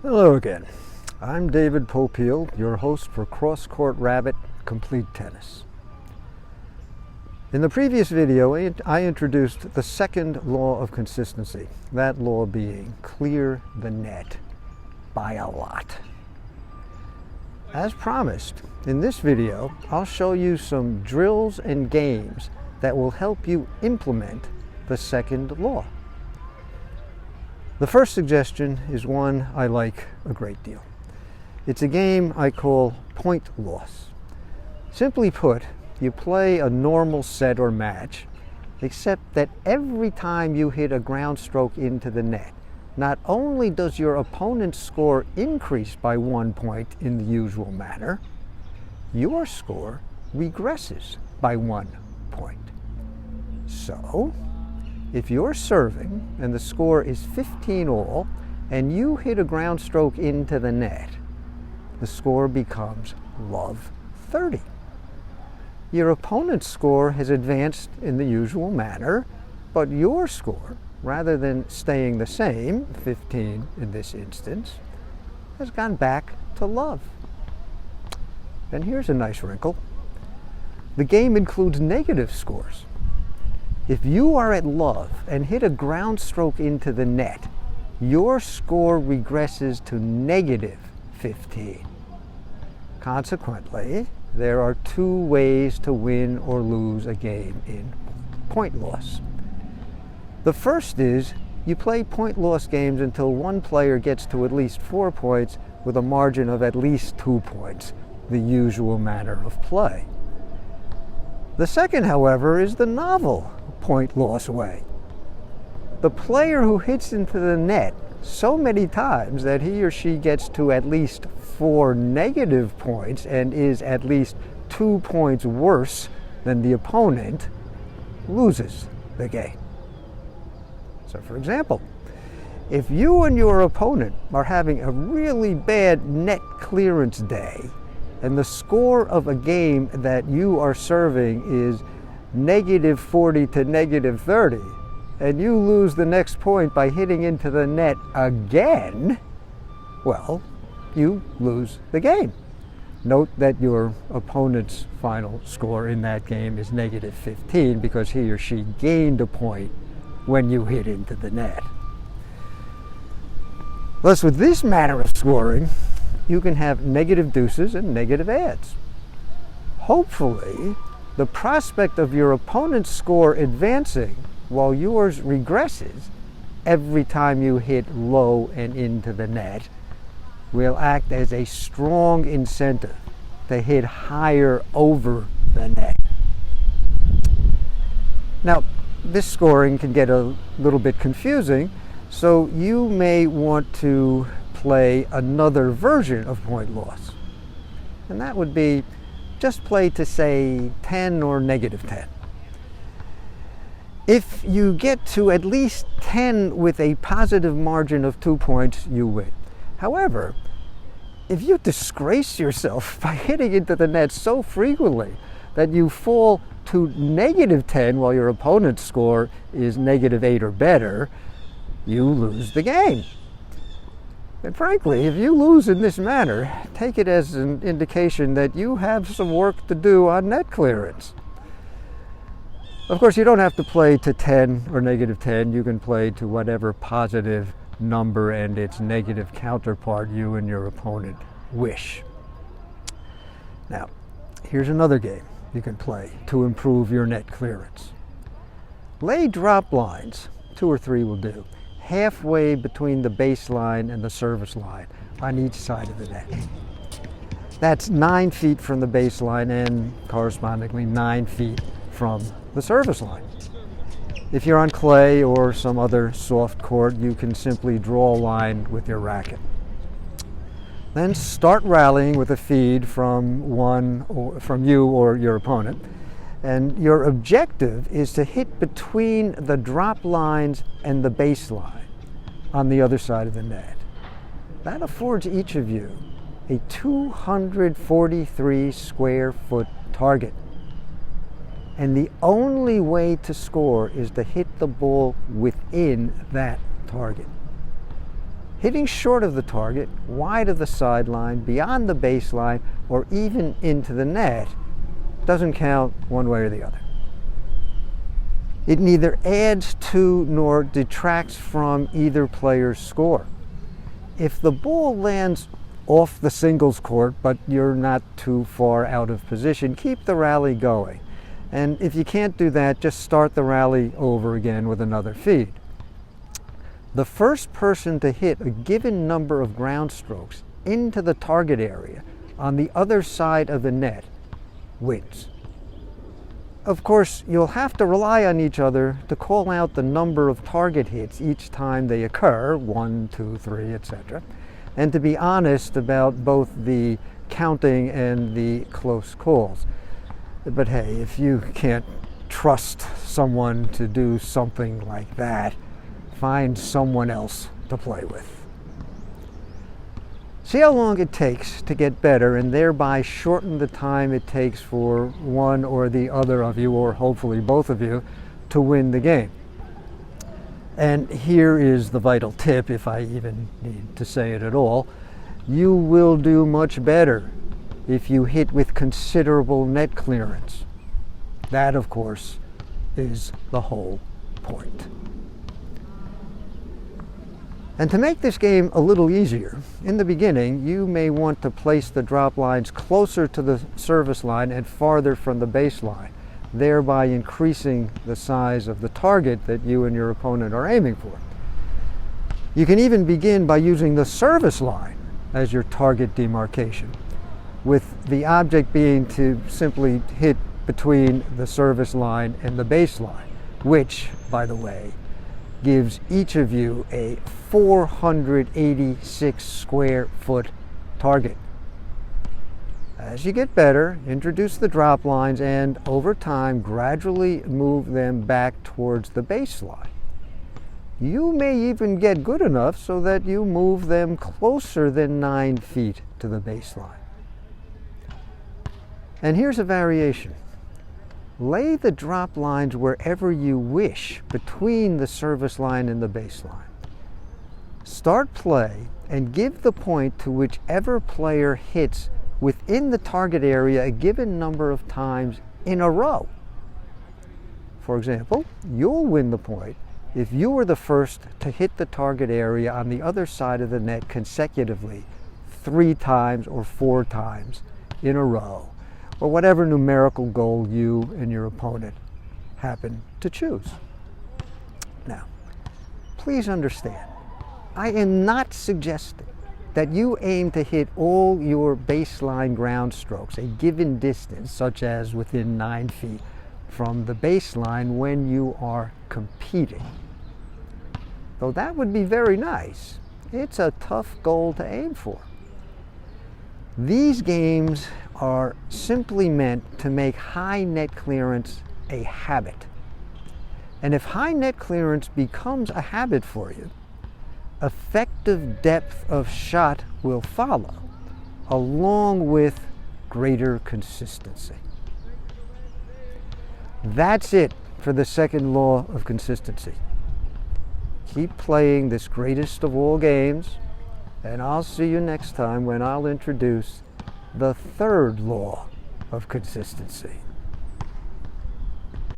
Hello again. I'm David Popeil, your host for Crosscourt Rabbit Complete Tennis. In the previous video, I introduced the second law of consistency, that law being clear the net by a lot. As promised, in this video, I'll show you some drills and games that will help you implement the second law. The first suggestion is one I like a great deal. It's a game I call point loss. Simply put, you play a normal set or match, except that every time you hit a ground stroke into the net, not only does your opponent's score increase by 1 point in the usual manner, your score regresses by 1 point. So, if you're serving and the score is 15 all and you hit a ground stroke into the net, the score becomes love 30. Your opponent's score has advanced in the usual manner, but your score, rather than staying the same, 15 in this instance, has gone back to love. And here's a nice wrinkle. The game includes negative scores. If you are at love and hit a ground stroke into the net, your score regresses to negative 15. Consequently, there are two ways to win or lose a game in point loss. The first is you play point loss games until one player gets to at least 4 points with a margin of at least 2 points, the usual manner of play. The second, however, is the novel point loss way. The player who hits into the net so many times that he or she gets to at least 4 negative points and is at least 2 points worse than the opponent loses the game. So for example, if you and your opponent are having a really bad net clearance day and the score of a game that you are serving is negative 40 to negative 30, and you lose the next point by hitting into the net again, well, you lose the game. Note that your opponent's final score in that game is negative 15 because he or she gained a point when you hit into the net. Thus, with this manner of scoring, you can have negative deuces and negative adds. Hopefully, the prospect of your opponent's score advancing while yours regresses every time you hit low and into the net will act as a strong incentive to hit higher over the net. Now, this scoring can get a little bit confusing, so you may want to play another version of point loss. And that would be just play to say 10 or negative 10. If you get to at least 10 with a positive margin of 2 points, you win. However, if you disgrace yourself by hitting into the net so frequently that you fall to negative 10 while your opponent's score is negative 8 or better, you lose the game. And frankly, if you lose in this manner, take it as an indication that you have some work to do on net clearance. Of course, you don't have to play to 10 or negative 10. You can play to whatever positive number and its negative counterpart you and your opponent wish. Now, here's another game you can play to improve your net clearance. Lay drop lines, 2 or 3 will do, halfway between the baseline and the service line on each side of the net. That's 9 feet from the baseline and correspondingly 9 feet from the service line. If you're on clay or some other soft court, you can simply draw a line with your racket. Then start rallying with a feed from you or your opponent. And your objective is to hit between the drop lines and the baseline on the other side of the net. That affords each of you a 243 square foot target. And the only way to score is to hit the ball within that target. Hitting short of the target, wide of the sideline, beyond the baseline, or even into the net doesn't count one way or the other. It neither adds to nor detracts from either player's score. If the ball lands off the singles court, but you're not too far out of position, keep the rally going. And if you can't do that, just start the rally over again with another feed. The first person to hit a given number of ground strokes into the target area on the other side of the net wins. Of course, you'll have to rely on each other to call out the number of target hits each time they occur, 1, 2, 3, etc., and to be honest about both the counting and the close calls. But hey, if you can't trust someone to do something like that, find someone else to play with. See how long it takes to get better and thereby shorten the time it takes for one or the other of you, or hopefully both of you, to win the game. And here is the vital tip, if I even need to say it at all. You will do much better if you hit with considerable net clearance. That, of course, is the whole point. And to make this game a little easier, in the beginning, you may want to place the drop lines closer to the service line and farther from the baseline, thereby increasing the size of the target that you and your opponent are aiming for. You can even begin by using the service line as your target demarcation, with the object being to simply hit between the service line and the baseline, which, by the way, gives each of you a 486 square foot target. As you get better, introduce the drop lines and, over time, gradually move them back towards the baseline. You may even get good enough so that you move them closer than 9 feet to the baseline. And here's a variation. Lay the drop lines wherever you wish between the service line and the baseline. Start play and give the point to whichever player hits within the target area a given number of times in a row. For example, you'll win the point if you were the first to hit the target area on the other side of the net consecutively 3 times or 4 times in a row, or whatever numerical goal you and your opponent happen to choose. Now, please understand, I am not suggesting that you aim to hit all your baseline ground strokes a given distance, such as within 9 feet from the baseline when you are competing. Though that would be very nice, it's a tough goal to aim for. These games are simply meant to make high net clearance a habit. And if high net clearance becomes a habit for you, effective depth of shot will follow, along with greater consistency. That's it for the second law of consistency. Keep playing this greatest of all games, and I'll see you next time when I'll introduce the third law of consistency.